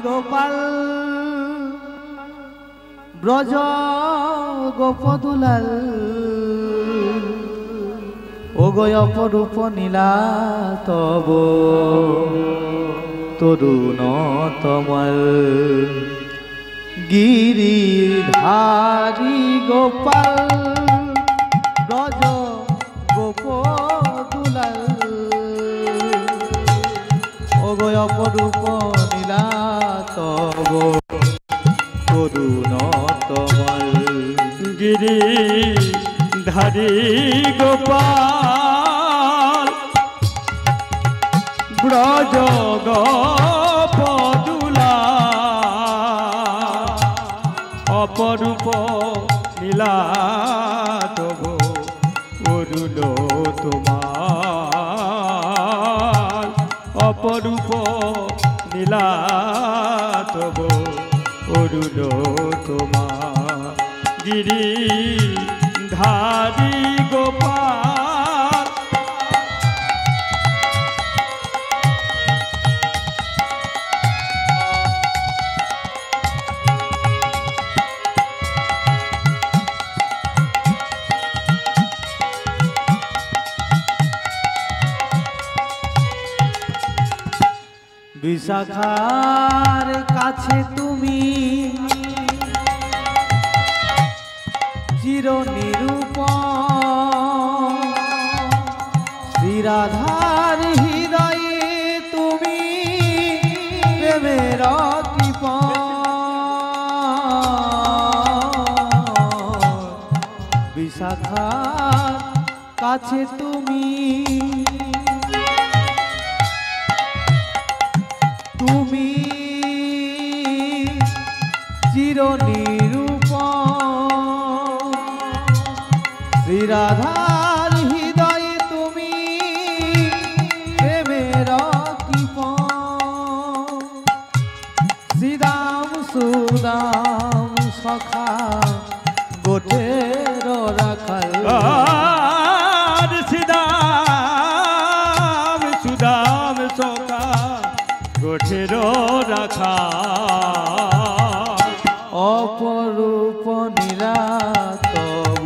গোপাল ব্রজ গোপদুলাল ওগো অপরূপ নীলা তব তরুণ তমল গিরিধারী গোপাল ব্রজ গোপদুলাল ওগো অপরূপ নীলা তব তরুণ তমল গিরিধারী গোপাল ব্রজ গোপদুলাল অপরূপ নীলা তব অরুণ তোমার অপরূপ নীলা তব অরুণ তোমার গিরিধারী গোপাল বিশাখার কাছে তুমি চির নিরূপম শ্রীরাধার হৃদয়ে তুমি প্রেমের কৃপণ বিশাখার কাছে তুমি চির নিরূপম শ্রীরাধার হৃদয়ে তুমি প্রেমের কৃপণ শ্রীদাম সুদাম সখা গোটের রাখাল শ্রীদাম সুদাম সখা গোটের রাখা অপরূপ নীলা তব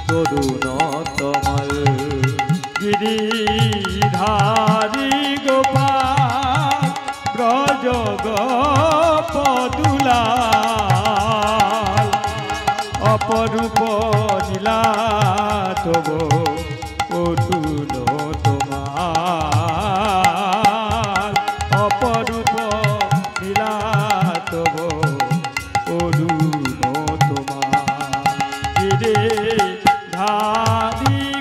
তরুণ তমল গিরিধারী গোপাল ব্রজ গোপদুলাল অপরূপ নীলা তব অরুণ তোমার অপরূপ নীলা তব অরুণ তোমার গিরিধারী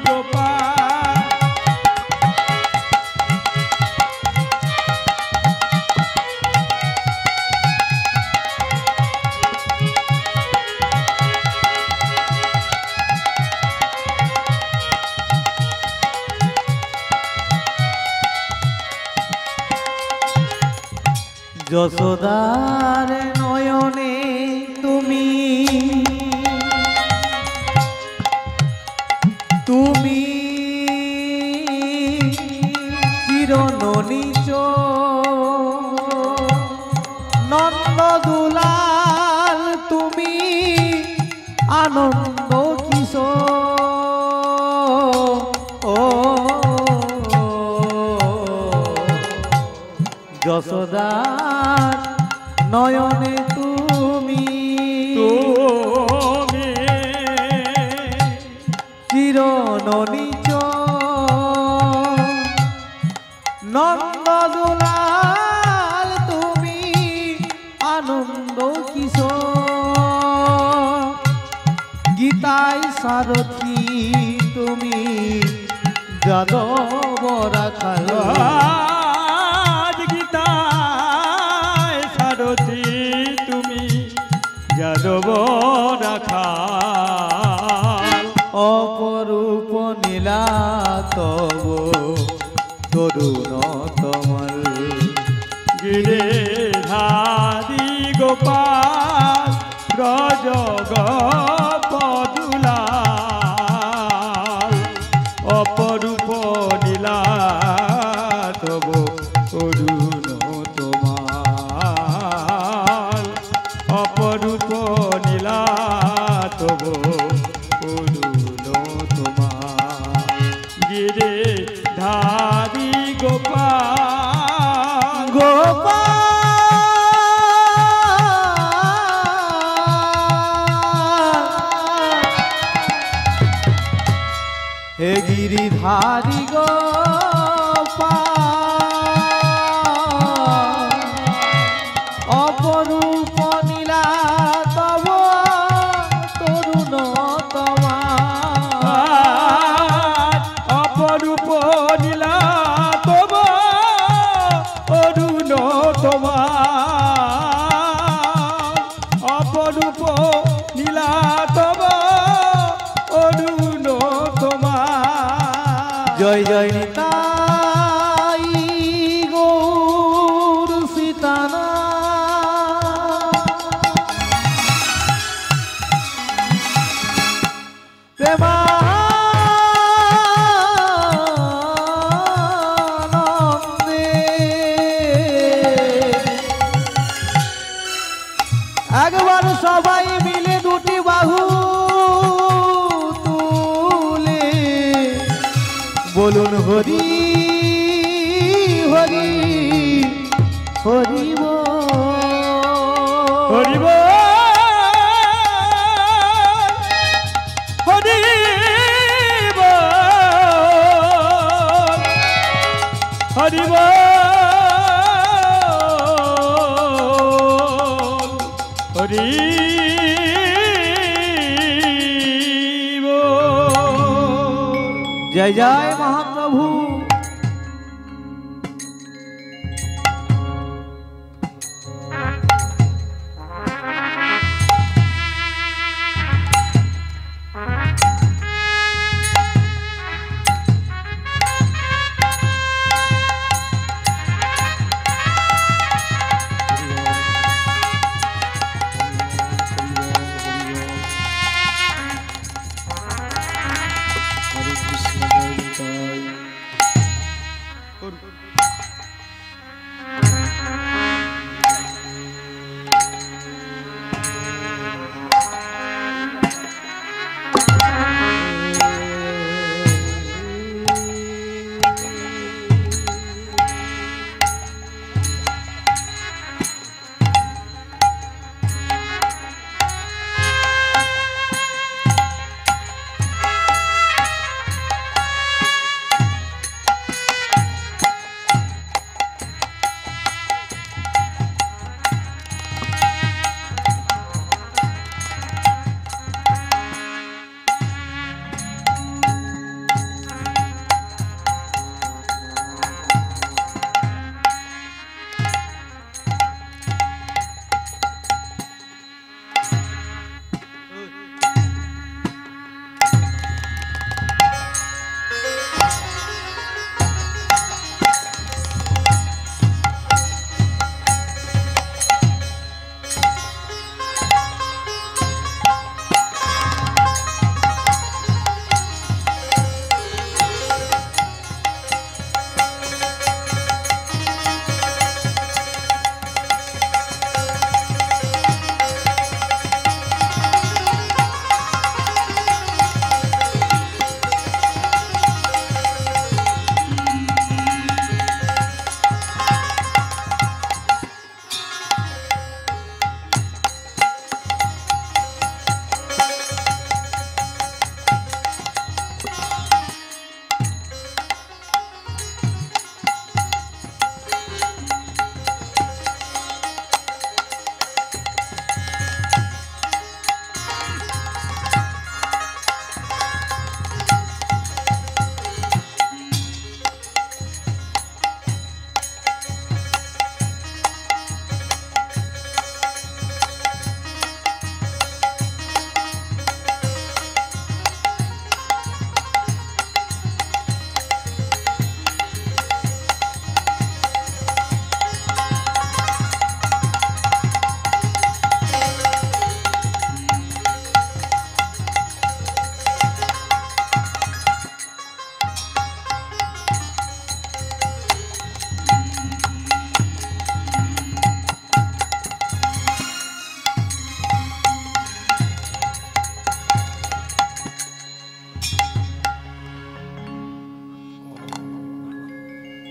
গোপাল যশোদার নয়নে তুমি তুমি চির ননীচ নন্দদুলাল তুমি আনন্দ কিশোর ও যশোদার নয়নে তুমি চির ননীচ নন্দদুলাল তুমি আনন্দ কিশোর গীতায় সারথী তুমি যাদব রাখাল যাদব রাখাল অপরূপ নীলা তব তরুণ তমল গিরিধারী গোপাল ব্রজ গোপদুলাল অপরূপ নীলা তব অরুণ তোমার গিরে ধারি গোপাল হে গিরিধারি গোপাল অপরূপ নীলা তব তরুণ তোমার অপরূপ নীলা তব অরুণ তোমার অপরূপ নীলা তব অরুণ তোমার জয় জয় নিতাই গৌর সীতানা প্রেমানন্দে একবার সবাই মিলে দুটি বাহু তুলে বলুন হরি হরি হরি হরি বল হরি বল হরি বল হরি বল জয় জয় মহাপ্রভু।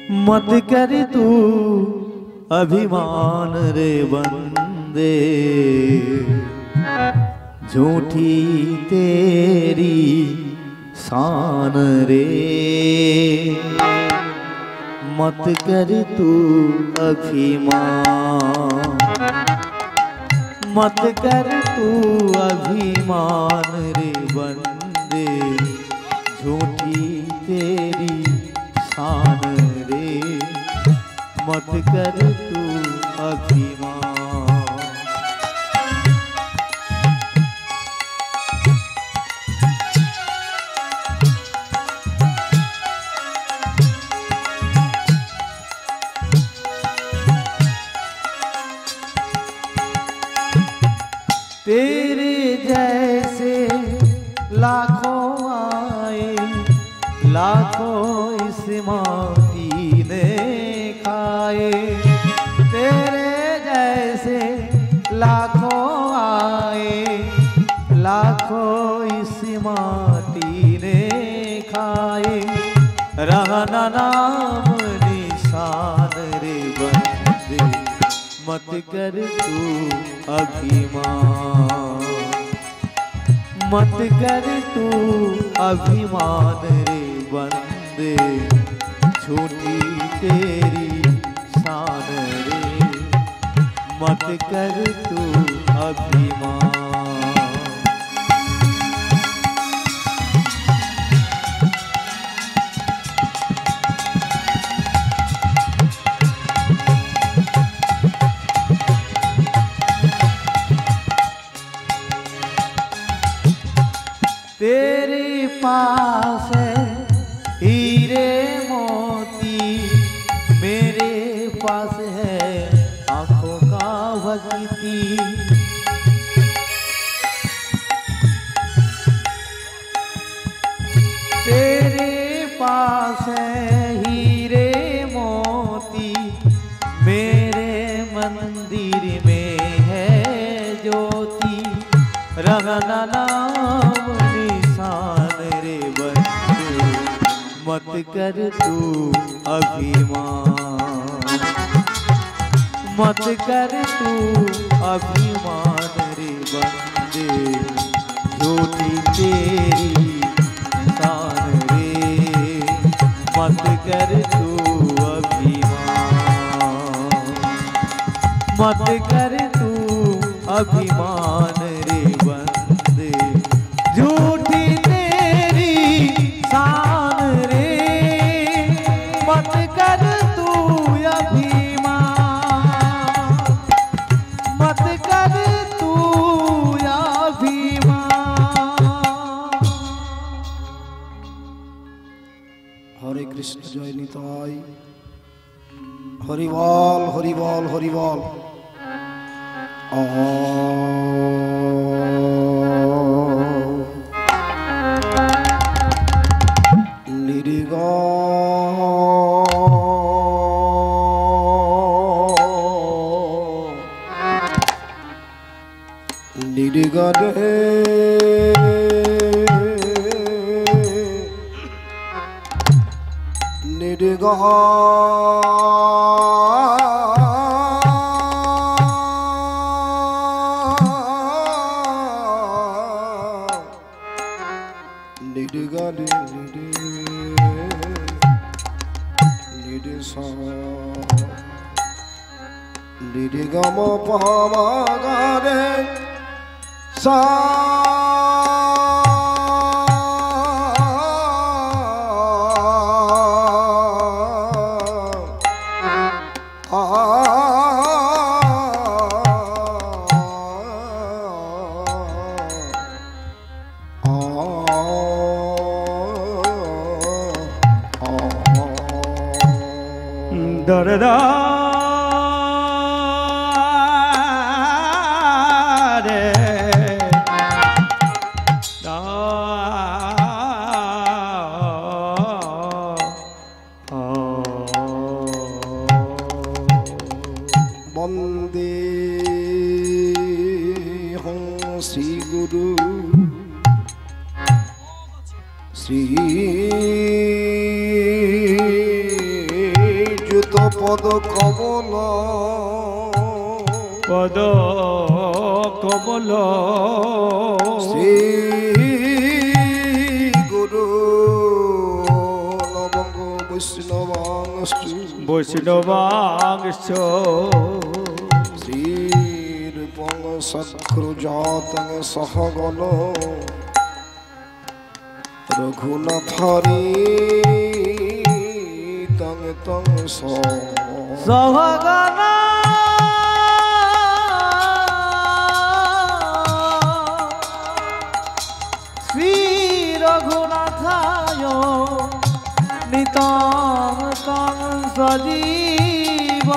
मत कर तू अभिमान रे बंदे, झूठी तेरी शान रे। मत कर तू अभिमान, मत कर तू अभिमान रे बंदे, झूठी तेरी शान रे। मत कर तू अभिमान। तेरे जैसे लाखों आए, लाखों इस माटी ने खाए। तेरे जैसे लाखों आए, लाखों इस माटी ने खाए। रहना नाम निशान रे बंदे, मत कर तू अभिमान। मत कर तू अभिमान रे बंदे, झूठी तेरी शान रे। मत कर तू अभिमान। तेरे पास है हीरे मोती, मेरे पास है आंखों का भक्ति। तेरे पास है हीरे मोती, मेरे मंदिर में है ज्योति। रगना नाम निशान रे बंदे, मत कर तू अभिमान। मत कर तू अभिमान रे बंदे, झूठी तेरी शान रे। मत कर तू अभिमान। मत कर तू अभिमान रे बंदे, झूठी तेरी शान रे। मत कर तू अभिमान, मत कर तू अभिमान। हरे कृष्ण जय निताय। हरि बोल हरि बोल हरि बोल। निरिगा निरिगा रे निरिगा गम पमा गे सा दरदा वंदे हूँ श्री गुरु श्री পদ কমল পদ কমল শ্রী গুরু নবঙ্গ বৈষ্ণবাংশ শ্রীরূপং সখ্রুজাতং সহগণ রঘুনাথারি তং তং সহগনা শ্রী রঘুনাথায় নিতং তং সজীব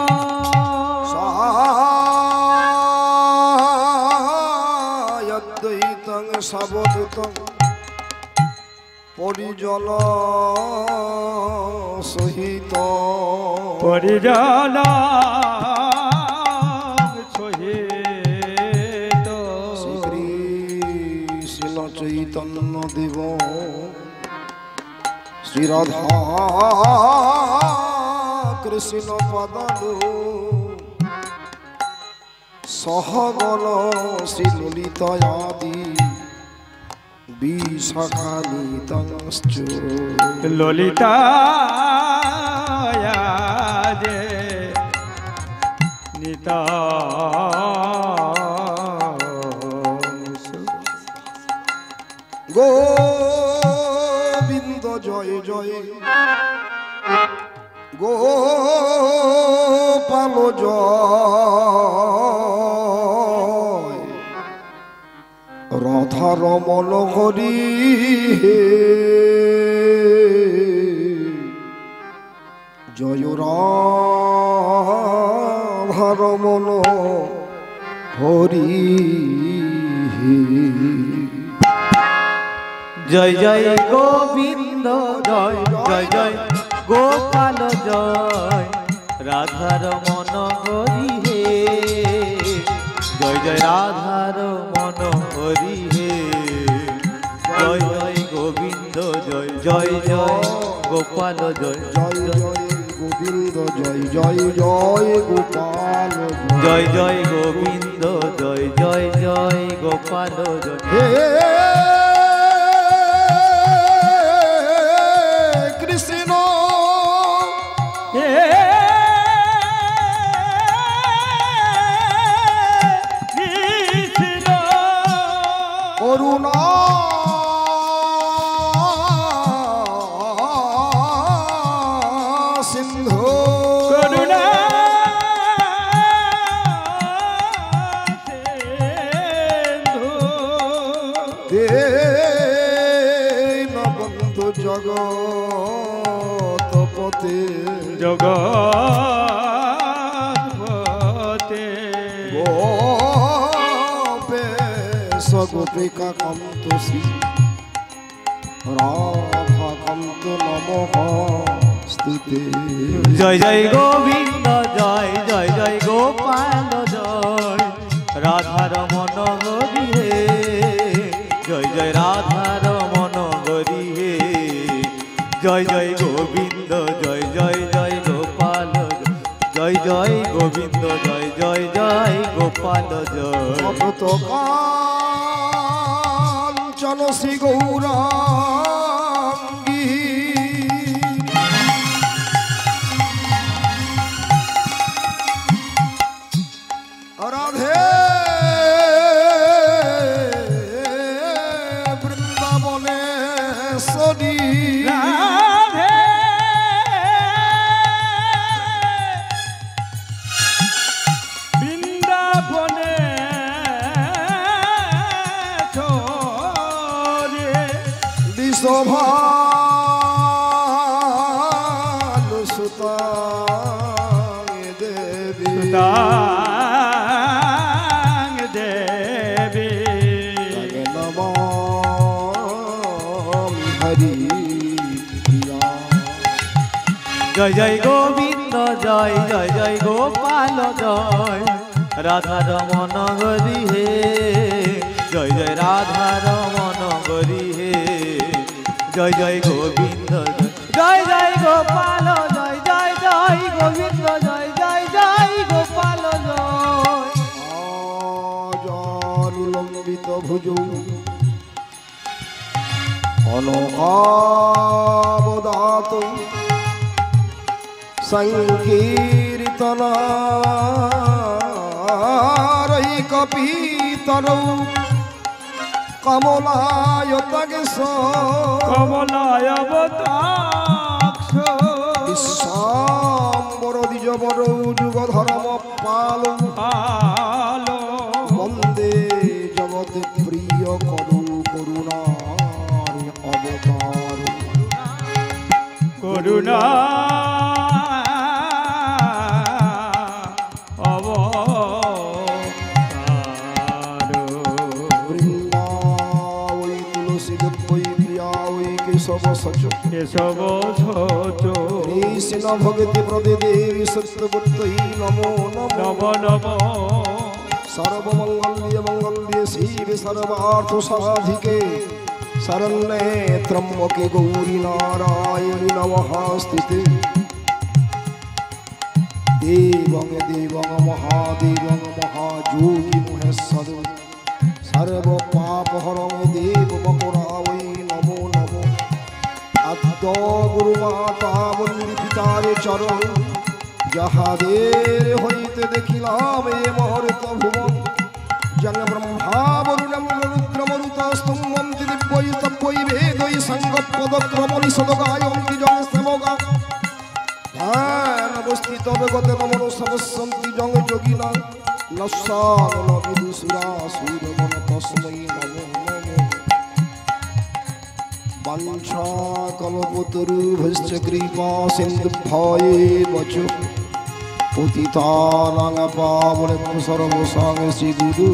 সায়দ্বৈতং সাবধূতং পরিজল সহিত পরিজন সহিত শ্রীকৃষ্ণ চৈতন্য দেব শ্রীরাধা কৃষ্ণ পদালু সহগণ শ্রীললিতয়াদি বিশাখানিতংশ্চ ললিতা নিতা গোবিন্দ জয় জয় গোপাল জয় রাধা রমণ হরি জয় রাধা রমণ হরি জয় জয় গোবিন্দ জয় জয় জয় গোপাল জয় রাধার মন হরি হে জয় জয় রাধার মন হরি হে জয় জয় গোবিন্দ জয় জয় জয় গোপাল জয় জয় জয় গোবিন্দ জয় জয় জয় গোপাল জয় জয় গোবিন্দ জয় জয় জয় গোপাল জয় হে কৃষ্ণ করুণা সিন্ধু করুণা দীনবন্ধু জগৎপতে জগৎপতে গোপেশ গোপিকা কান্ত শ্রী রাধা কান্ত নমঃ স্তুতে জয় জয় গোবিন্দ জয় জয় জয় গোপাল জয় রাধার মন হরি হে জয় জয় রাধার মন হরি হে জয় জয় গোবিন্দ জয় জয় জয় গোপাল জয় জয় গোবিন্দ জয় জয় জয় গোপাল জয় অভূত কাঞ্চন শ্রী গৌরাঙ্গী রাধে বৃন্দাবনেশ্বরী বৃন্দাবনে বিশ্বভানু সুতা দেবী দেবী নমামি হরি প্রিয়া জয় জয় গোবিন্দ জয় জয় জয় গোপাল জয় রাধার মন হরি হে জয় জয় রাধার মন হরি হে জয় জয় গোবিন্দ জয় জয় গোপাল জয় জয় জয় গোবিন্দ ভুজ অনকাবদাত সংকীর্তনারৈকপীতর কমলায়তাগেশ কমলায়বতাক্ষ বিশ্বাম্বর দ্বিজবর যুগধর্ম পাল বন্দে জগৎ প্রিয় করু করুণার অবতার করুণা বৃন্দাবৈ তুলসী দেবৈ প্রিয়াবৈ কেশব সচ কেশব সচ কৃষ্ণ ভগতি প্রদে দেবী সত্যবুদ্ধৈ নমো নমো নম নম सर्वमंगल्य मंगल्य शिव सर्वार्थ साधिके शरण्ये त्र्यंबके गौरी नारायणि नमस्ते देवं देवं महादेवं महायोगी महेश्वर सर्व पाप हरं देव मकुरावै नमो नमो अद्य गुरु माता मुनि पितारे चरण যাহাদের হইতে দেখিলাম এ মহর্ত ভুবন জং ব্রহ্মা বরুণম রুদ্রমরুতস্তম্ভন্তি দিব্যৈ তব্যৈ বেদৈ সঙ্গপদক্রমণি সদগায়ন্তি জং শ্রমগা ধ্যান অবস্থিত বেগতে নমন সবসন্তি জং যোগিনা নস্যান বিদুসুরা সুরগণ তস্मै নমো নমো বাঞ্ছা কল্পতরুভ্যশ্চ কৃপা সিন্ধুভ্যেব চ পতিতানাং পাবনেভ্যো সর্বসাংসি গুরু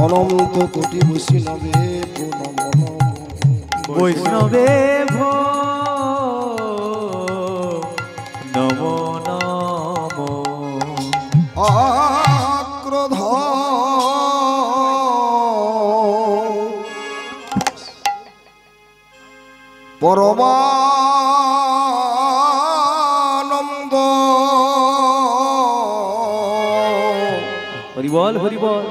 অনন্ত কোটি বৈষ্ণবে নমো নমো বৈষ্ণবে ভো নমো নমো আক্রোধ পরমানন্দ হরি বল হরি বল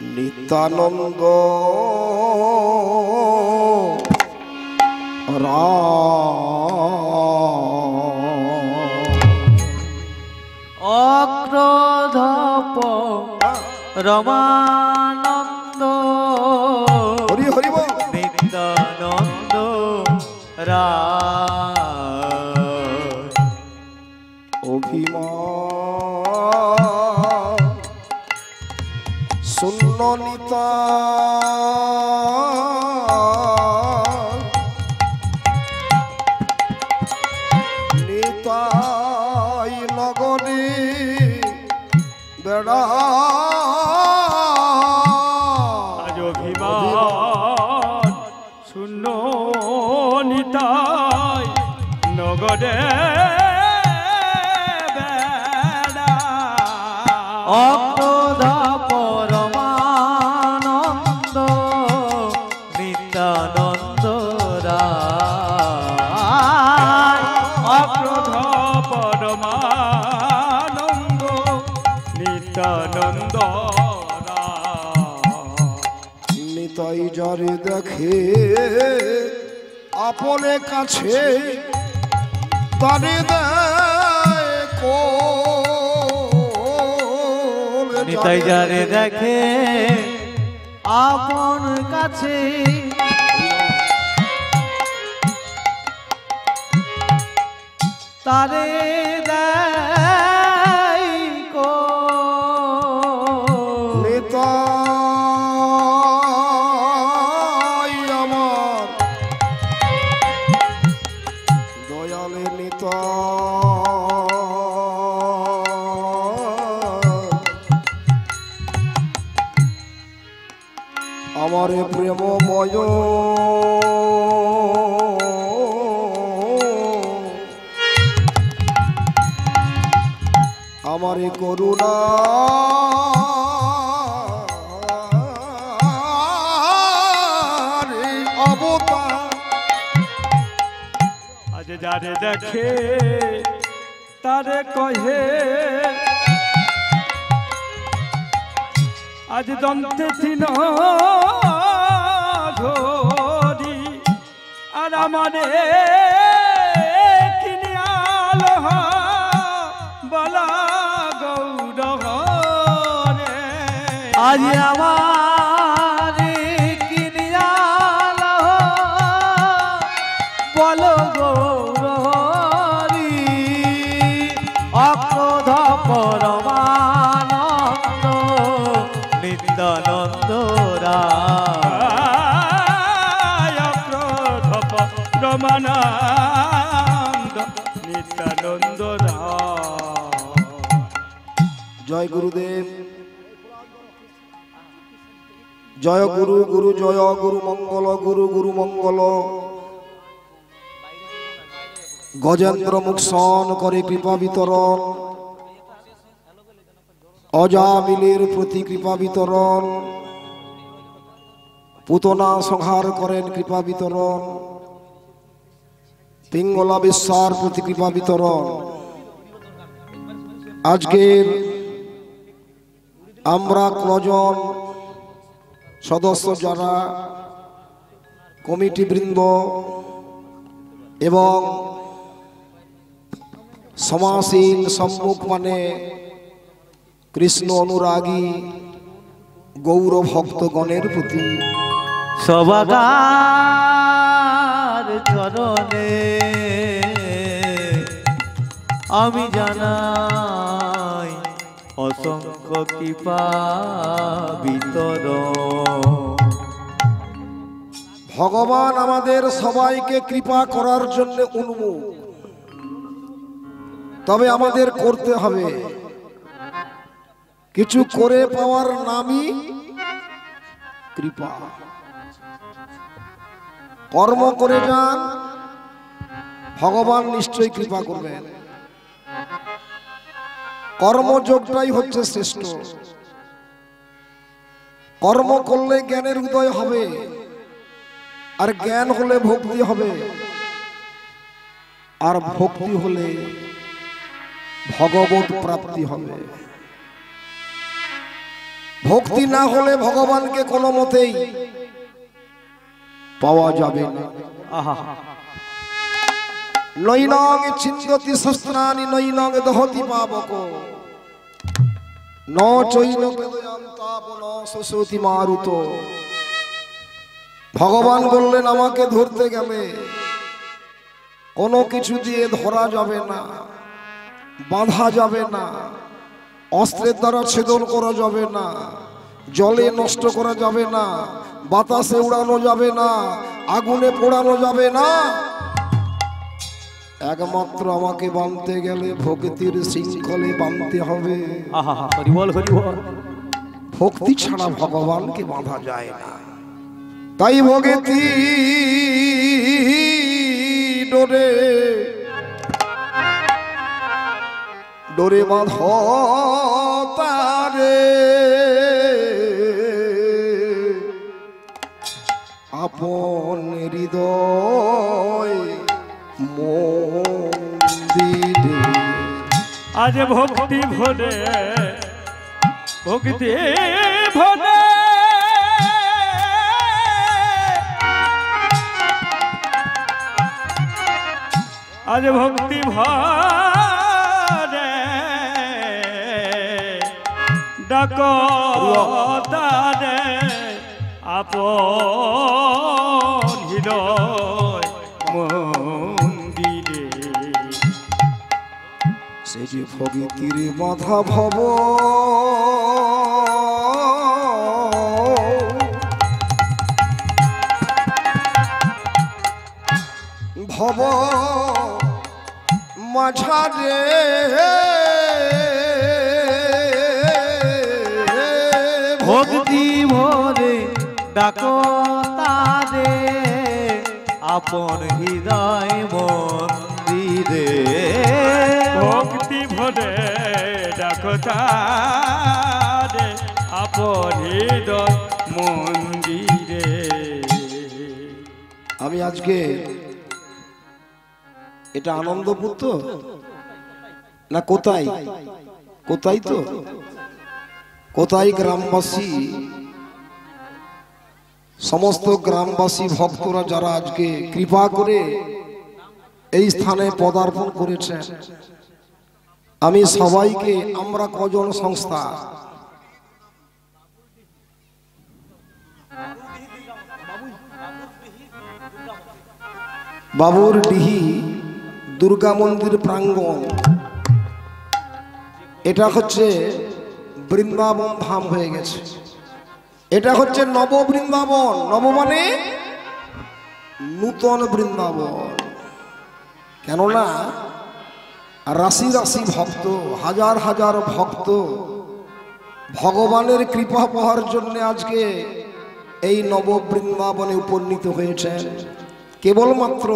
নিত্যানন্দ অক্রোধপ রমানন্দ হরি হরি বল নিত্যানন্দ রায় অভিমান শূন্য নিতা নিতাই নগরে বেড়া আজ অভিমান শূন্য নিতাই নগদে বেড়া অক্রোধ পরমানন্দ নিত্যানন্দ রায় অক্রোধ পরমানন্দ নিত্যানন্দ নিতাই যারে দেখে আপনে কাছে তারে দেখো নিতাই যারে দেখে আপন কাছে তারে দেয় কোল। নিতাই আমার দয়ালে আমারে প্রেমময় আমারে করুণা আজ যারে দেখে তারে কহে আজ দন্তে ছিল ধরি আর আমারে কিনিয়াল বলা গৌর রে আজ আমার কিনিয়াল বল গৌরী অক্রোধ পরমানন্দ নিত্যানন্দ রমানন্দ নিত্যানন্দ জয় গুরুদেব, জয় গুরু, গুরু জয়, গুরু মঙ্গল, গুরু গুরু মঙ্গল। গজেন্দ্র মুখসন করে কৃপা বিতরণ, অজামিলের প্রতি কৃপা বিতরণ, পুতনা সংহার করেন কৃপা বিতরণ, পিঙ্গলা বিশ্বার প্রতি কৃপা বিতরণ। আজকের আমরা কজন সদস্য যারা কমিটি বৃন্দ এবং সমাসীন সম্মুখ মানে কৃষ্ণ অনুরাগী গৌর ভক্তগণের প্রতি সবাগার চরণে আমি জানাই অসংখ্য কৃপা বিতরণ। ভগবান আমাদের সবাইকে কৃপা করার জন্য উন্মুখ, তবে আমাদের করতে হবে। কিছু করে পাওয়ার নামই কৃপা। কর্ম করে যান, ভগবান নিশ্চয়ই কৃপা করবেন। কর্মযোগটাই হচ্ছে শ্রেষ্ঠ। কর্ম করলে জ্ঞানের উদয় হবে, আর জ্ঞান হলে ভক্তি হবে, আর ভক্তি হলে ভগবত প্রাপ্তি হবে। ভক্তি না হলে ভগবানকে কোনো মতেই পাওয়া যাবে না। নৈনং ছিন্দতি শস্ত্রাণি নৈনং দহতি পাবক ন চৈন বেদয়াম তাপন শোষতি মারুত। ভগবান বললেন আমাকে ধরতে গেলে কোনো কিছু দিয়ে ধরা যাবে না, বাঁধা যাবে না, অস্ত্রের দ্বারা ছেদন করা যাবে না, জলে নষ্ট করা যাবে না, বাতাসে উড়ানো যাবে না, আগুনে পোড়ানো যাবে না। একমাত্র আমাকে বাঁধতে গেলে ভক্তির শৃঙ্খলে বাঁধতে হবে। ভক্তি ছাড়া ভগবানকে বাঁধা যায় না। তাই ভক্তি ডোরে ডোরে বাঁধ তারে আপন হৃদয় মন্দিরে। আজ ভক্তি ভরে ভক্তি ভরে আজ ভক্তি ভরে ডাক তারে আপন হৃদয় মন্দিরে। সে যে ভগিতির বাধা ভব ভব মাঝারে ভক্তি ভরে ডাকো তারে আপন হৃদয় মন্দিরে। ভক্তি ভরে ডাকো তারে আপন হৃদয় মন্দিরে। আমি আজকে এটা আনন্দপুর তো না কোথায় কোথায় তো কোথায় গ্রামবাসী সমস্ত গ্রামবাসী ভক্তরা যারা আজকে কৃপা করে এই স্থানে পদার্পণ করেছেন, আমি সবাইকে, আমরা কজন সংস্থা, বাবুর ডিহি দুর্গা মন্দির প্রাঙ্গণ, এটা হচ্ছে বৃন্দাবন ধাম হয়ে গেছে। এটা হচ্ছে নব বৃন্দাবন। নব মানে নূতন বৃন্দাবন। কেননা রাশি রাশি ভক্ত, হাজার হাজার ভক্ত ভগবানের কৃপা পাওয়ার জন্য আজকে এই নব বৃন্দাবনে উপনীত হয়েছেন, কেবলমাত্র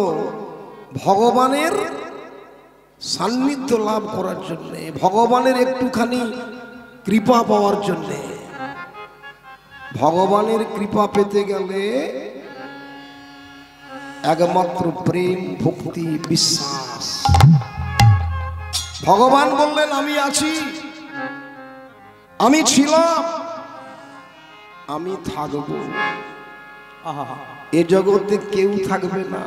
ভগবানের সান্নিধ্য লাভ করার জন্যে, ভগবানের একটুখানি কৃপা পাওয়ার জন্যে। ভগবানের কৃপা পেতে গেলে একমাত্র প্রেম, ভক্তি, বিশ্বাস। ভগবান বললেন আমি আছি, আমি ছিলাম, আমি থাকব। এ জগতে কেউ থাকবে না।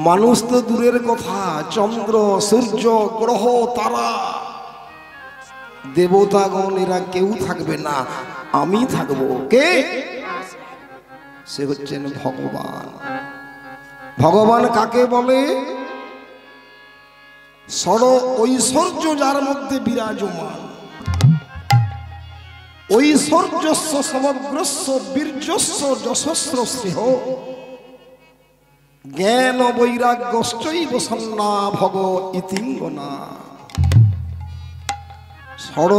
মানুষ তো দূরের কথা, চন্দ্র, সূর্য, গ্রহ, তারা, দেবতাগণ এরা কেউ থাকবে না, আমি থাকব। কে? সে হচ্ছেন ভগবান। ভগবান কাকে বলে? ষড় ঐশ্বর্য যার মধ্যে বিরাজমান, ঐশ্বর্যস্য সমগ্রস্য বীর্যস্য যশস্র শ্রেহ জ্ঞান বৈরাগ্যশ্চৈব সন্না ভগ ইতিঙ্গনা। ষড়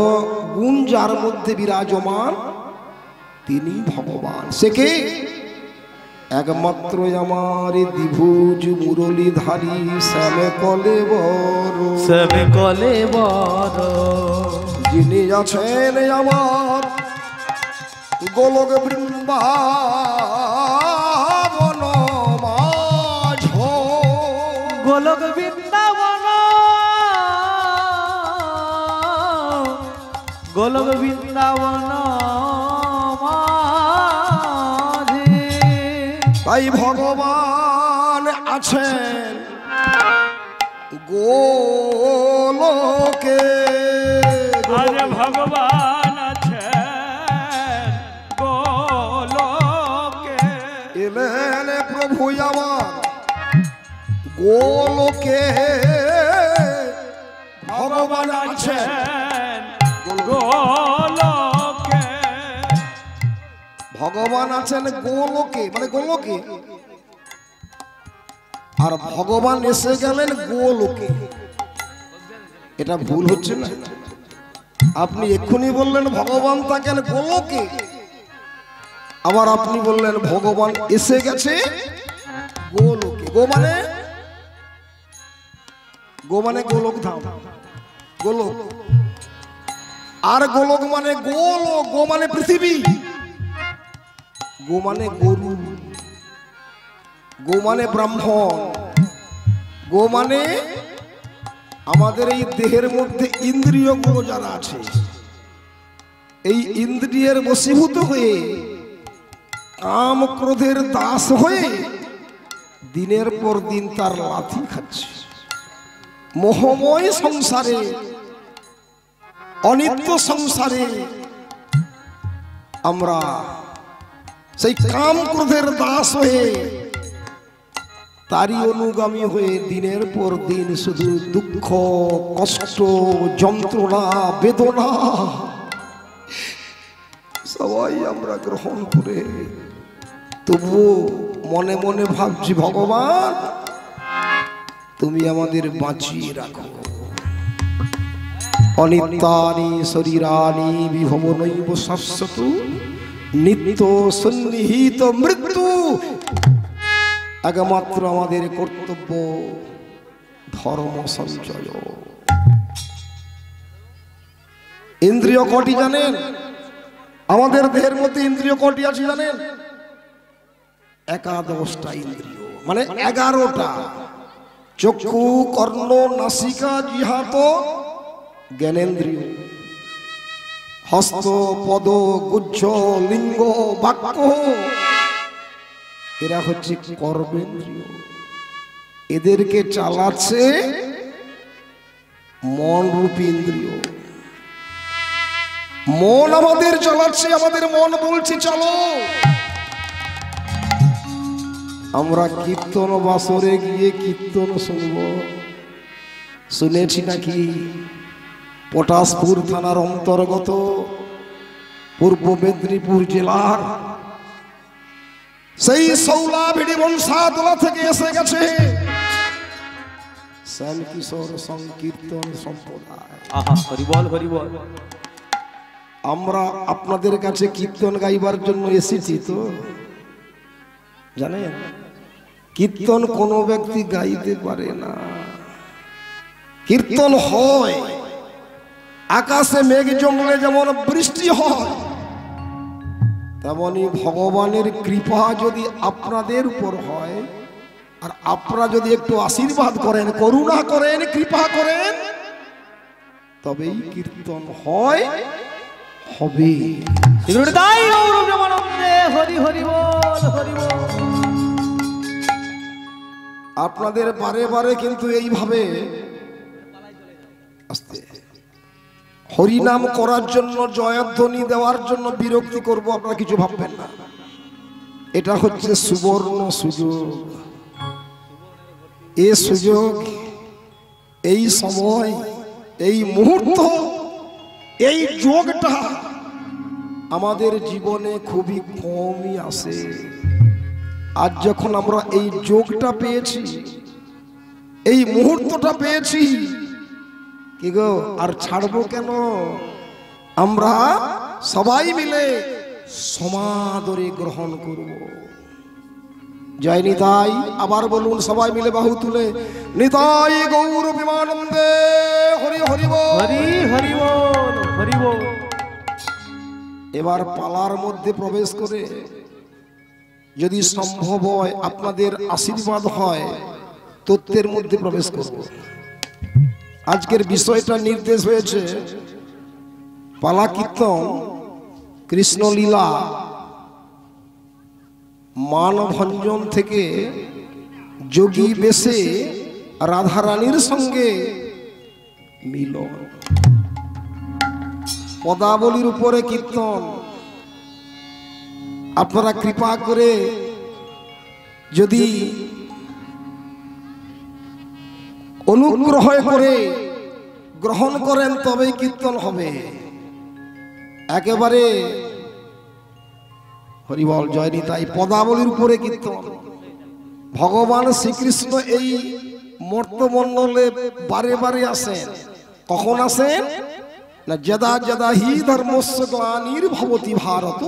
গুণ যার মধ্যে বিরাজমান তিনি ভগবান। সে কে? একমাত্র আমার দ্বিভুজ মুরলীধারী শ্যামে কলেবর, শ্যামে কলেবর, যিনি আছেন আমার গোলক বৃন্দাবন মাঝ। গোলক বৃন্দাবন, গোলক বৃন্দাবন মাঝে। তাই ভগবান আছেন গোলকে। আরে ভগবান আছেন গোলকে। এলেন প্রভু আমার গোলকে। ভগবান আছেন গোলকে। ভগবান আছেন গোলকে, মানে গোলকে। আর ভগবান এসে গেলেন গোলকে। এটা ভুল হচ্ছে না? আপনি এক্ষুনি বললেন ভগবান থাকেন গোলকে, আবার আপনি বললেন ভগবান এসে গেছে গোলকে। গো মানে গোলক ধাম, গোলক। আর গোলক মানে গোল, গো মানে পৃথিবী, গো মানে গরু, গো মানে ব্রাহ্মণ, গো মানে আমাদের এই দেহের মধ্যে ইন্দ্রিয়গুলো যারা আছে, এই ইন্দ্রিয়ের বশীভূত হয়ে কাম ক্রোধের দাস হয়ে দিনের পর দিন তার লাথি খাচ্ছে। মোহময় সংসারে, অনিত্য সংসারে আমরা সেই কাম ক্রোধের দাস হয়ে তারই অনুগামী হয়ে দিনের পর দিন শুধু দুঃখ, কষ্ট, যন্ত্রণা, বেদনা সবাই আমরা গ্রহণ করে তবুও মনে মনে ভাবছি ভগবান তুমি আমাদের বাঁচিয়ে রাখো। অনিত্যানি শরীরানি বিভবনৈব শাশ্বতু নিত্য সন্নিহিত মৃত্যু। একমাত্র আমাদের কর্তব্য ধর্ম সঞ্চয়। ইন্দ্রিয় কটি জানেন? আমাদের দেহের মধ্যে ইন্দ্রিয় কটি আছে জানেন? একাদশটা ইন্দ্রিয়, মানে 11টা। চক্ষু কর্ণ নাসিকা জিহাত জ্ঞানেন্দ্রিয়, হস্ত পদ গুচ্ছ লিঙ্গ বাক্য এরা হচ্ছে কর্মেন্দ্রিয়। এদেরকে চালাচ্ছে মন রূপী ইন্দ্রিয়। মন আমাদের চালাচ্ছে, আমাদের মন বলছে চলো। আমরা কীর্তন বাসরে গিয়ে কীর্তন শুনব। শুনেছি নাকি পটাশপুর থানার অন্তর্গত পূর্ব মেদিনীপুর জেলার সেই সৌলা ভিড়ি বংশাতলা থেকে এসে গেছে শ্যাম কিশোর সংকীর্তন সম্প্রদায়। আহা, হরিবল হরিবল। আমরা আপনাদের কাছে কীর্তন গাইবার জন্য এসেছি। তো জানেন কীর্তন কোনো ব্যক্তি গাইতে পারে না। কীর্তন হয় আকাশে মেঘ জমলে যেমন বৃষ্টি হয়, তেমনি ভগবানের কৃপা যদি আপনাদের উপর হয় আর আপনারা যদি একটু আশীর্বাদ করেন, করুণা করেন, কৃপা করেন, তবেই কীর্তন হয়, হবে। তাই গৌর প্রেমানন্দে হরি হরি বল হরি বল। আপনাদের বারে বারে কিন্তু এইভাবে আস্তে হরিনাম করার জন্য, জয়ধ্বনি দেওয়ার জন্য বিরক্তি করব, আপনারা কিছু ভাববেন না। এটা হচ্ছে সুবর্ণ সুযোগ। এই সুযোগ, এই সময়, এই মুহূর্ত, এই যোগটা আমাদের জীবনে খুবই কমই আসে। আজ যখন আমরা এই যোগটা পেয়েছি, এই মুহূর্তটা পেয়েছি, কি গো আর ছাড়বো কেন? আমরা সবাই মিলে সমাদরে গ্রহণ করব। জয় নিতাই। আবার বলুন সবাই মিলে বাহু তুলে, নিতাই গৌর প্রেমানন্দে হরি হরি বল হরি হরি বল হরি বল। এবার পালার মধ্যে প্রবেশ করে যদি সম্ভব হয়, আপনাদের আশীর্বাদ হয়, তত্ত্বের মধ্যে প্রবেশ করব। আজকের বিষয়টা নির্দেশ হয়েছে পালা কীর্তন, কৃষ্ণলীলা, মানভঞ্জন থেকে যোগী বেশে রাধারানীর সঙ্গে মিলন। পদাবলীর উপরে কীর্তন। আপনারা কৃপা করে যদি অনুগ্রহ করে গ্রহণ করেন তবেই কীর্তন হবে। একেবারে হরিবল জয় নিতাই। পদাবলীর উপরে কীর্তন। ভগবান শ্রীকৃষ্ণ এই মর্তমণ্ডলে বারে বারে আসেন। কখন আসেন না, যদা যদা হি ধর্মস্য গ্লানির্ভবতি ভারত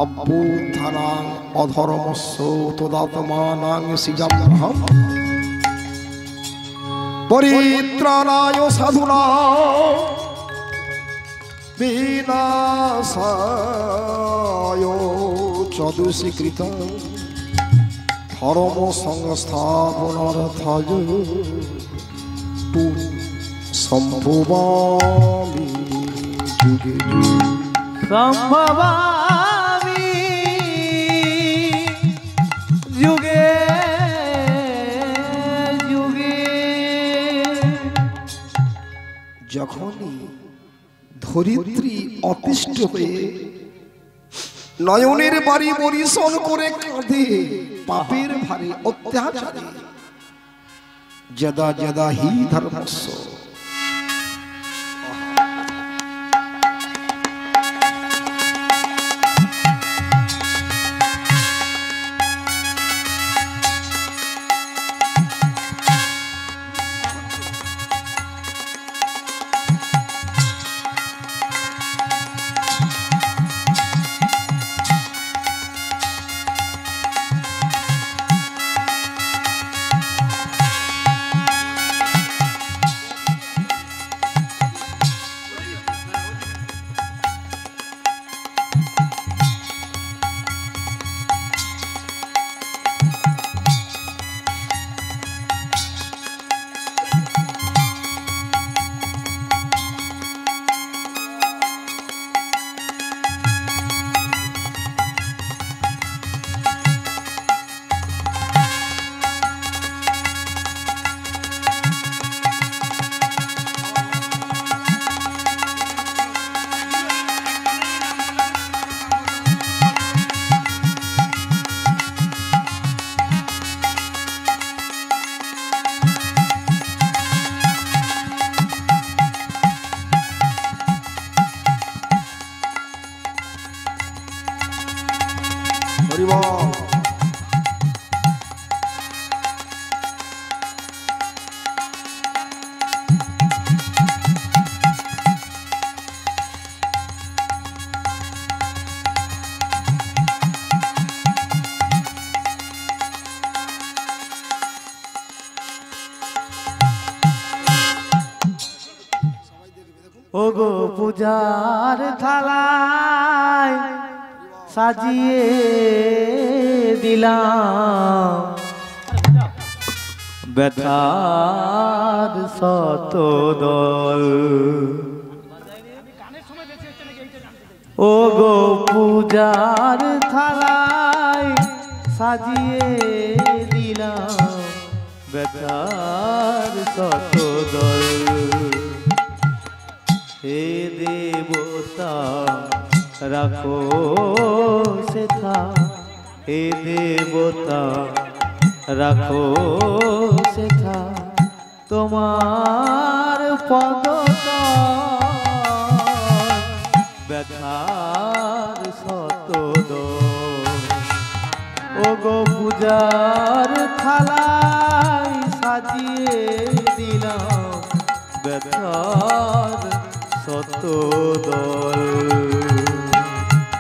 অভ্যুত্থানাং অধর্মস্য তদাত্মানাং সৃজাম্যহম পরিত্রাণায় সাধুনাং বিনাশায় চ দুষ্কৃতং ধর্ম সংস্থাপনার্থায় সম্ভবামি যুগে যুগে। সম্ভবামি যুগে যুগে। যখনই ধরিত্রী অতিষ্ঠ হয়ে নয়নের বাড়ি বরিশন করে কাঁদে পাপের ভারে অত্যাচারে, যদা যদা হি ধর্মস্য হরি বল। ওগো পূজার থালায় সাজিয়ে দিলাম ব্যথার শত দল। ওগো পূজার থালায় সাজিয়ে দিলাম ব্যথার শত দল। হে দেবতা রাখো সেথা, হে দেবতা রাখো সেথা তোমার পদ ব্যথার শত দল। ওগো পূজার থালায় সাজিয়ে দিলাম ব্যথার শত দল।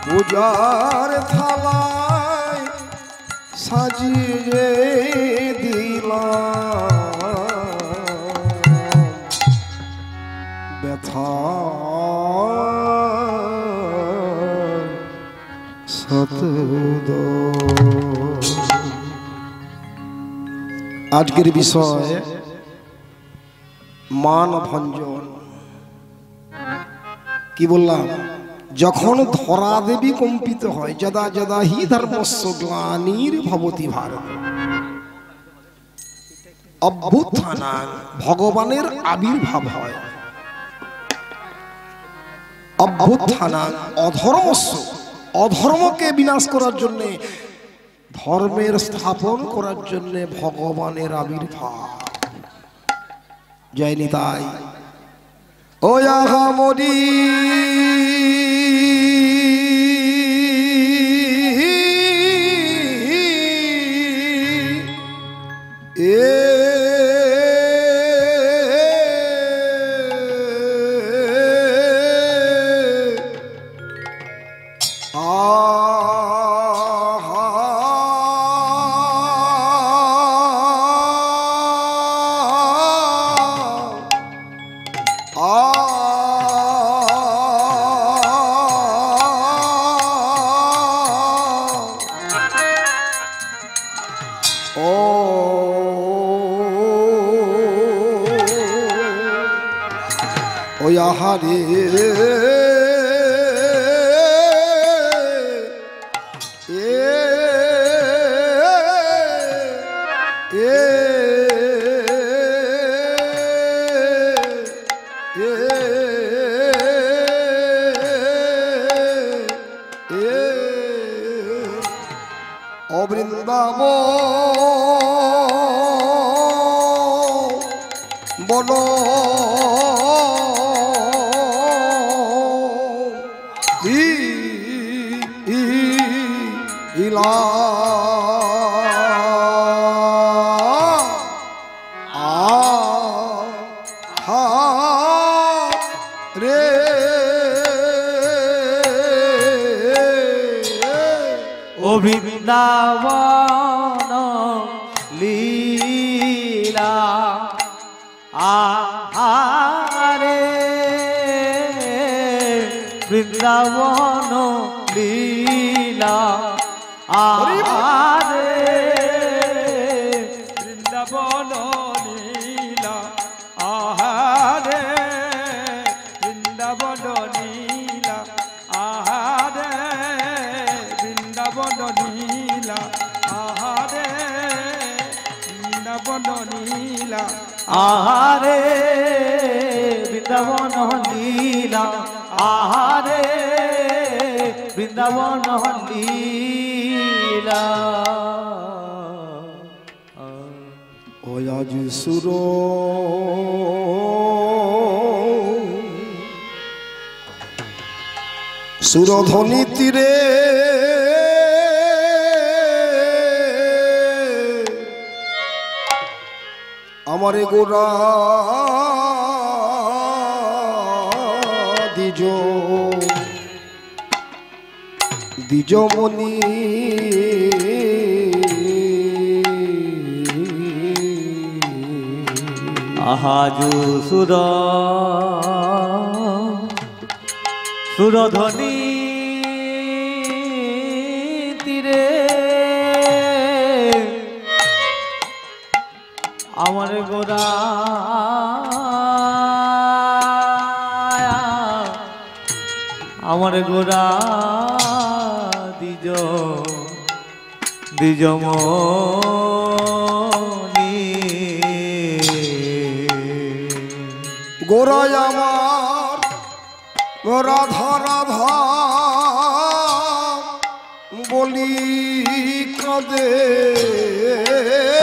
পূজার থালায় সাজিয়ে দিলাম ব্যথা শত দল। আজকের বিষয় মান ভঞ্জন। কি বললাম? যখন ধরা দেবী কম্পিত হয়, যদা যদা হি ধর্মস্য গ্লানির ভবতি ভারত, অভ্যুত্থানাং ভগবানের আবির্ভাব হয়। অভ্যুত্থানাং অধর্মস্য, অধর্মকে বিনাশ করার জন্য, ধর্মের স্থাপন করার জন্য ভগবানের আবির্ভাব। জয় নিতাই। ও আহামরি হরে অবৃন্দাব বলো ইলা রে ও বৃন্দাবন লীলা আহারে, বৃন্দাবন লীলা আহারে, বৃন্দাবন নীলা আহারে, বৃন্দাবন নীলা আহারে, বৃন্দাবন নীলা আহারে, বৃন্দাবন নীলা আহারে, বৃন্দাবন লীলা আহারে, বৃন্দাবন লীলা। ও আজ সুর সুরধ্বনি তীরে আমারে গোরা দিজ দ্বিজমণি আহাজু সুর সুরধ্বনি তীরে আমার গোরা আমার গোরা দ্বিজমণি গোরায় আমার রাধা রাধা বলি কাঁদে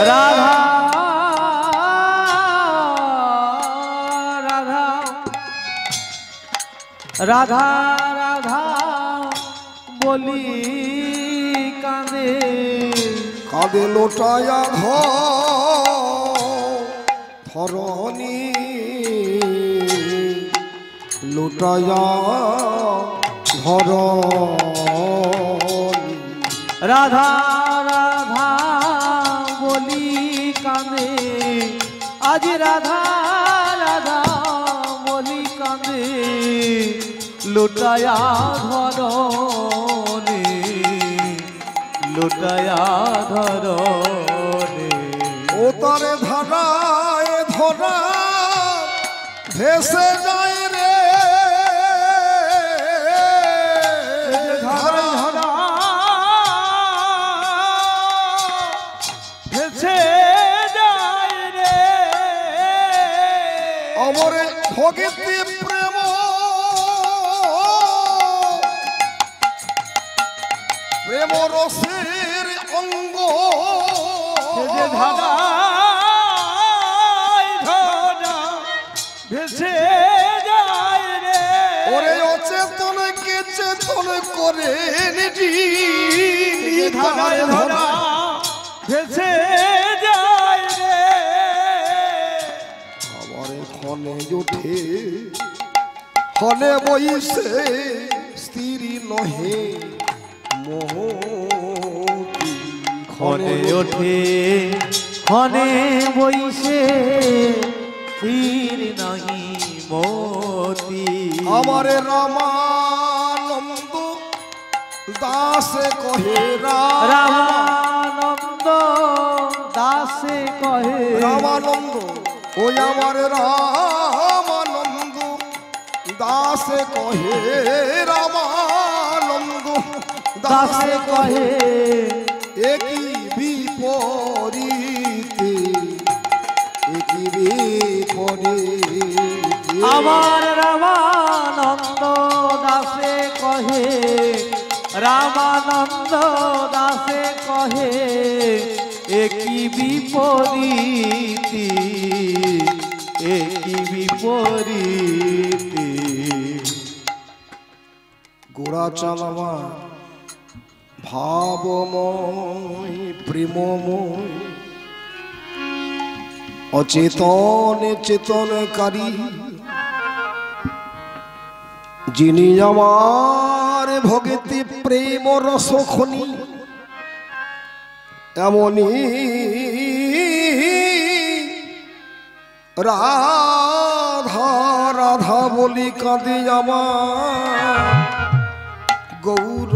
রাধা রাধা রাধা রাধা বলি কাঁদে কাঁদে লোটায়া ধরণী লোটায়া ধরণী রাধা রাধা বলি কাঁদে আজ রাধা রাধা বলি কাঁদে লুটায়া ধরণী লুটায়া ধরণী ও তারে ধারায় ধরা ভেসে যায় রে ধরা ধরা ভেসে যায় রে অমরে ভগিতি প্রেম প্রেম রসের অঙ্গ যে ধরা ধরা ভেসে যায় রে ওরে অচেতন কে চেতন করে ধরায় ধরা ভেসে যায় রে আমার ক্ষণে উঠে ক্ষণে বইছে স্ত্রী নহে মোহতি ক্ষণে ওঠে ক্ষণে বইসে স্থির নাহি মতি আমার রামানন্দ দাসে কহে রামানন্দ দাসে কহে রামানন্দ ওই আমার রামানন্দ দাসে কহে রামানন্দ দাসে কহে একই বিপরীতে একই বিপরীতে আমার রামানন্দ দাসে কহে রামানন্দ দাসে কহে একই বিপরীতি একই বিপরীতি গোড়া চালাবা ভাবময় প্রেমময় অচেতন চেতনকারী যিনি আমার ভগতি প্রেম রসখনি এমনি রাধা রাধা বলি কাঁদে আমার গৌর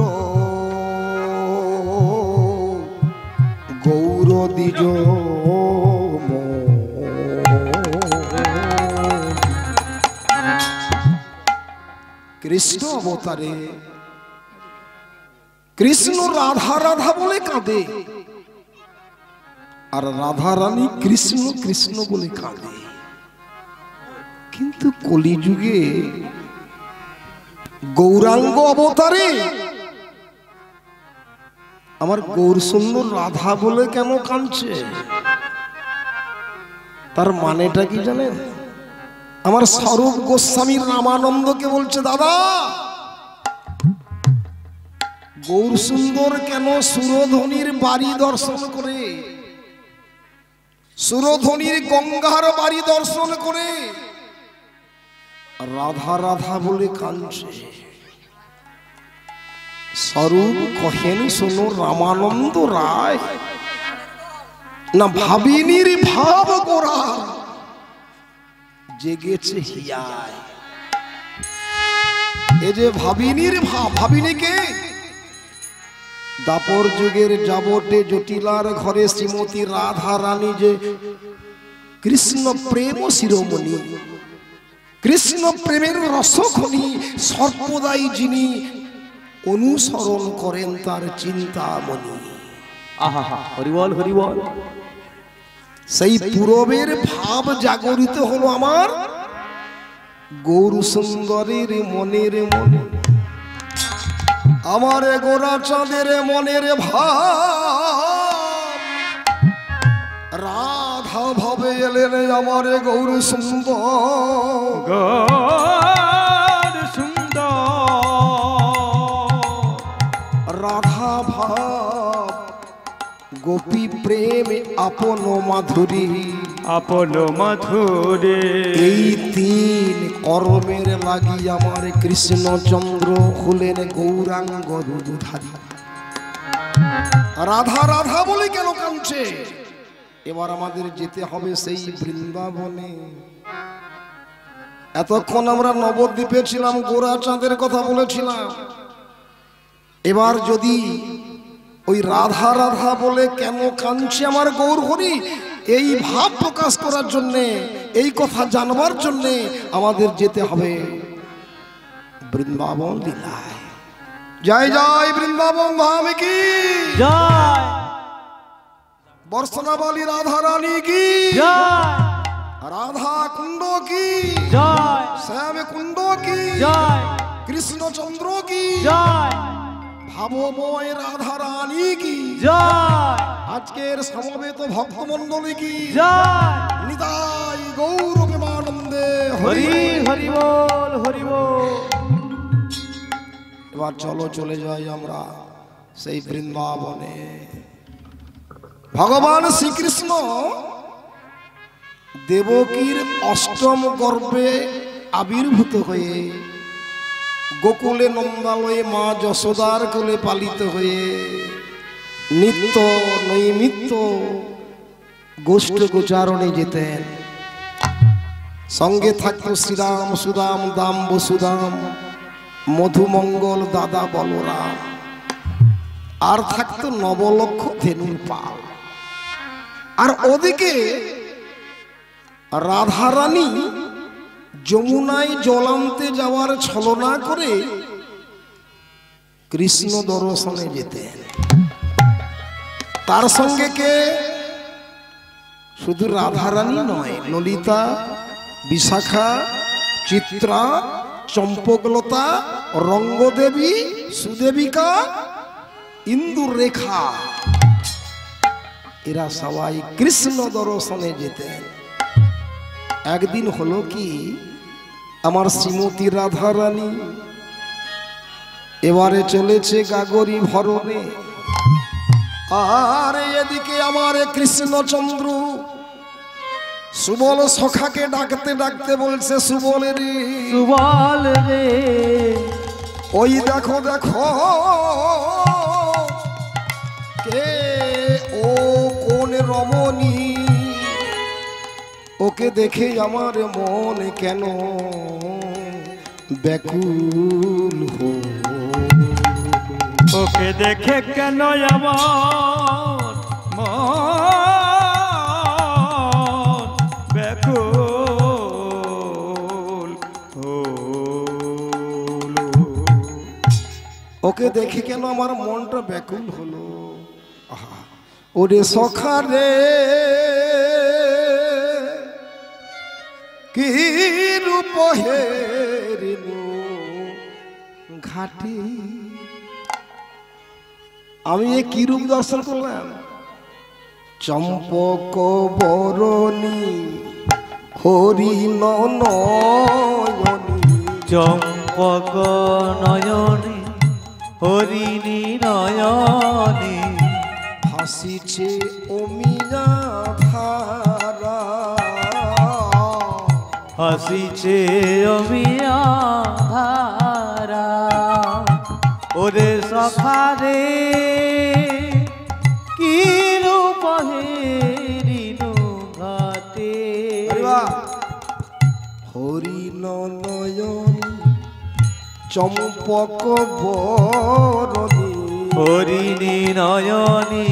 গৌর দ্বিজ কৃষ্ণ অবতারে কৃষ্ণ রাধা রাধা বলে কাঁদে আর রাধা রানী কৃষ্ণ কৃষ্ণ বলে কাঁদে কিন্তু কলিযুগে গৌরাঙ্গ অবতারে আমার গৌর সুন্দর রাধা বলে কেন কাঁদছে তার মানেটা কি জানেন আমার স্বরূপ গোস্বামীর রামানন্দকে বলছে দাদা গৌর সুন্দর কেন সুরধ্বনির বাড়ি দর্শন করে সুরধ্বনির গঙ্গার বাড়ি দর্শন করে রাধা রাধা বলে কাঁদছে। স্বরূপ কহেন শোনো রামানন্দ রায়, না ভাবিনীর ভাব গোরা জেগেছে হিয়ায়। এই যে ভাবিনীর ভাব, ভাবিনীকে দাপর যুগের যাবটে জটিলার ঘরে শ্রীমতী রাধা রানী যে কৃষ্ণ প্রেম শিরোমণি, কৃষ্ণ প্রেমের রসখনি সর্বদাই যিনি অনুসরণ করেন তার চিন্তামণি। আহা হরিবল হরিবল। সেই পূরবের ভাব জাগরিত হলো আমার গৌর সুন্দরের মনের মনে, আমার গোরা চাঁদের মনের ভাব। রাধা ভাবে এলেন আমার গৌর সুন্দর, গৌর সুন্দর। রাধা ভাব গোপী প্রেম আপন মাধুরী, আপন মাধুরে। এই তিন কর্মের লাগি আমার কৃষ্ণচন্দ্র হলেন গৌরাঙ্গ রূপধারী। রাধা রাধা বলে কেন কাঁদছে? এবার আমাদের যেতে হবে সেই বৃন্দাবনে। এতক্ষণ আমরা নবদ্বীপে ছিলাম, গোরা চাঁদের কথা বলেছিলাম। এবার যদি ওই রাধা রাধা বলে কেন কাঁদছে আমার গৌর হরি, এই ভাব প্রকাশ করার জন্যে, এই কথা জানবার জন্যে আমাদের যেতে হবে বৃন্দাবন লীলায়। জয় জয় বৃন্দাবন ধাম কি জয়, বর্ষণাবালী রাধা রানী কি জয়, রাধা কুণ্ড কি জয়, শ্যাম কুণ্ড কি জয়, কৃষ্ণচন্দ্র কি জয়, ভাবময় রাধা রানী কি জয়, আজকের সমবেত ভক্তমণ্ডলী কি জয়। নিতাই গৌর প্রেমানন্দে হরি হরি বল হরি বল। এবার চলো চলে যাই আমরা সেই বৃন্দাবনে। ভগবান শ্রীকৃষ্ণ দেবকীর অষ্টম গর্ভে আবির্ভূত হয়ে গোকুলে নন্দালয়ে মা যশোদার কোলে পালিত হয়ে নিত্য নৈমিত্য গোষ্ঠ গোচারণে যেতেন। সঙ্গে থাকতো শ্রীরাম সুদাম দাম বসুদাম মধুমঙ্গল দাদা বলরাম, আর থাকতো নবলক্ষ ধেনুর পাল। আর ওদিকে রাধারানী যমুনায় জল আনতে যাওয়ার ছলনা করে কৃষ্ণ দর্শনে যেতেন। তার সঙ্গে কে? শুধু রাধারানী নয়, ললিতা, বিশাখা, চিত্রা, চম্পকলতা, রঙ্গদেবী, সুদেবিকা, ইন্দুরেখা, এরা সবাই কৃষ্ণ দর্শনে যেতেন। একদিন হলো কি, আমার শ্রীমতী রাধারানী এবারে চলেছে গাগরি ভরণে, আর এদিকে আমার কৃষ্ণচন্দ্র সুবল সখাকে ডাকতে ডাকতে বলছে, সুবল রে সুবল রে, ওই দেখো দেখো কে ও কোন রমণী, ওকে দেখে আমার মন কেন ব্যাকুল হো, ওকে দেখে কেন আমার মন ব্যাকুল হলো। ওকে দেখে কেন আমার মনটা ব্যাকুল হলো। আহা, ওরে সখা রে কি রূপ হেরিনু ঘাটি, আমি এ কি রূপ দর্শন করলাম? চম্পক বরণী হরিণ নয়নী, চম্পক নয়নে হরিণী নয়নে ভাসিছে অমিয়া ধারা, হাসিছে অমিয়া ধারা ওরে সখারে কি রূপ হেরিনু ঘাটে হরিণ নয়ন চম্পক বরণী হরিণী নয়নী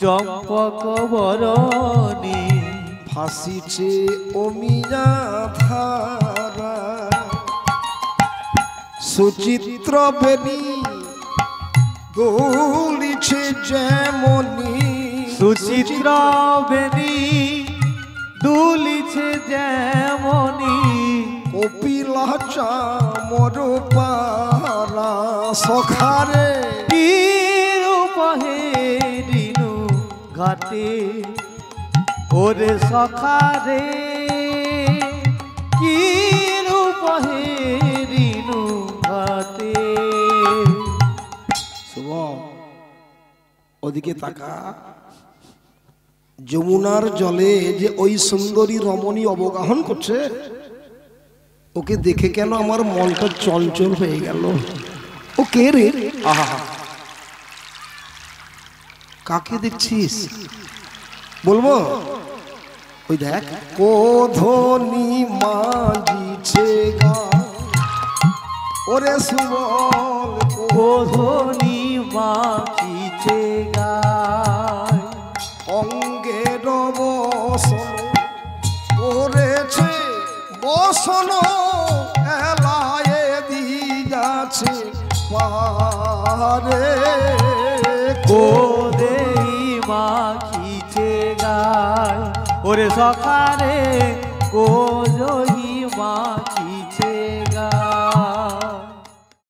চম্পক বরণী ভাসিছে অমিয়া ধারা সুচিত্র বেণী দোলিছে যেমনি সুচিত্র বেণী দুলিছে যেমনি কপিলা চামর পারা সখারে কি রূপ হেরিনু ঘাটে ওরে সখারে কি রূপ হেরিনু ঘাটে শুভম ওদিকে তাকা যমুনার জলে যে ওই সুন্দরী রমণী অবগাহন করছে ওকে দেখে কেন আমার মনটা চঞ্চল হয়ে গেল ও কে রে আহা কাকে দেখছিস বলবো ওই দেখ কোধনি মাঝিছে গা ওরে সুবল কোধনি মাখিছে গায় অঙ্গের বসন করেছে বসন এলায়ে দিয়াছে পারে কোদেই মাখিছে গায় ওরে সখারে কোজই